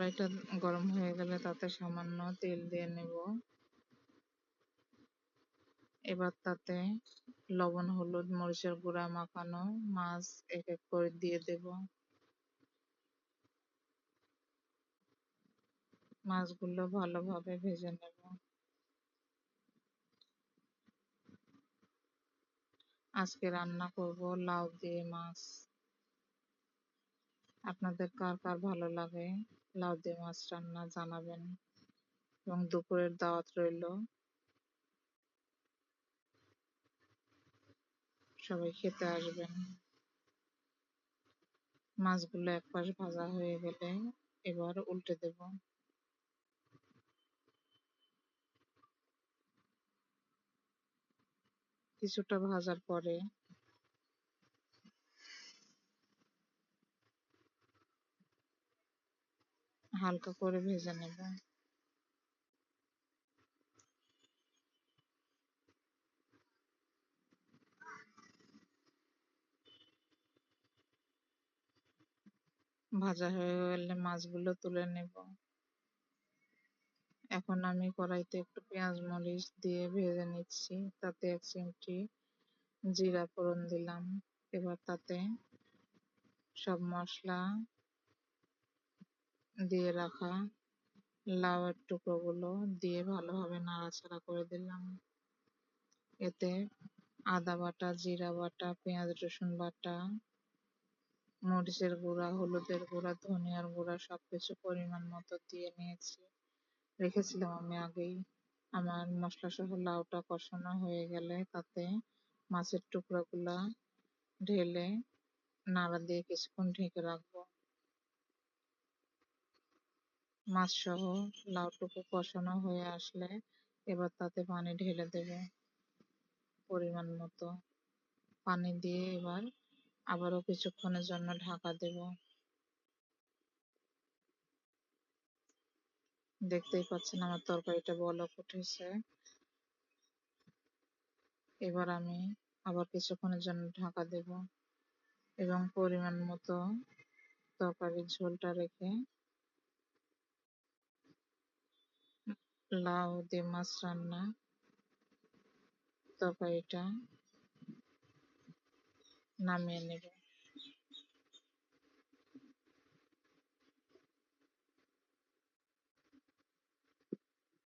কড়াইটা গরম হয়ে গেলে তাতে সামান্য তেল দিয়ে নেব। এবার তাতে লবণ, হলুদ, মরিচের গুঁড়া মাখানো মাছ এক এক করে দিয়ে দেব। মাছগুলো ভালোভাবে ভেজে নেব। আজকে রান্না করব লাউ দিয়ে মাছ। আপনাদের কার কার ভালো লাগে লাউ দিয়ে মাছ রান্না জানাবেন। এবং দুপুরের দাওয়াত রইল, সবাই খেতে আসবেন। মাছগুলো এক পাশ ভাজা হয়ে গেলে এবার উল্টে দেব। কিছুটা ভাজার পরে হালকা করে ভেজে নেব। ভাজা হয়ে গেলে মাছগুলো তুলে নেব। এখন আমি কড়াইতে একটু পেঁয়াজ মরিচ দিয়ে ভেজে নিচ্ছি। তাতে 1 চিমটি জিরা ফোড়ন দিলাম। এবার তাতে সব মশলা দিয়ে রাখা লাউয়ের টুকরোগুলো দিয়ে ভালোভাবে নাড়াচাড়া করে দিলাম। এতে আদা বাটা, জিরা বাটা, পেঁয়াজ রসুন বাটা, মরিচের গুঁড়া, হলুদের গুঁড়া, ধনিয়ার গুঁড়া সবকিছু পরিমাণ মতো দিয়ে নিয়েছি, রেখেছিলাম আমি আগেই। আমার মশলা সহ লাউটা কষানো হয়ে গেলে তাতে মাছের টুকরাগুলা ঢেলে নাড়া দিয়ে কিছুক্ষণ ঢেকে রাখবো। মাছ সহ লাউটুকু কষানো হয়ে আসলে এবার তাতে পানি ঢেলে দেব পরিমাণ মতো। পানি দিয়ে এবার আবারও কিছুক্ষণের জন্য ঢাকা দেব। দেখতেই পাচ্ছেন আমার তরকারিটা বলক উঠেছে। এবার আমি আবার কিছুক্ষণের জন্য ঢাকা দেব এবং পরিমাণ মতো তরকারির ঝোলটা রেখে লাউ দিয়ে মাছ রান্না তরকারিটা নামিয়ে নেব।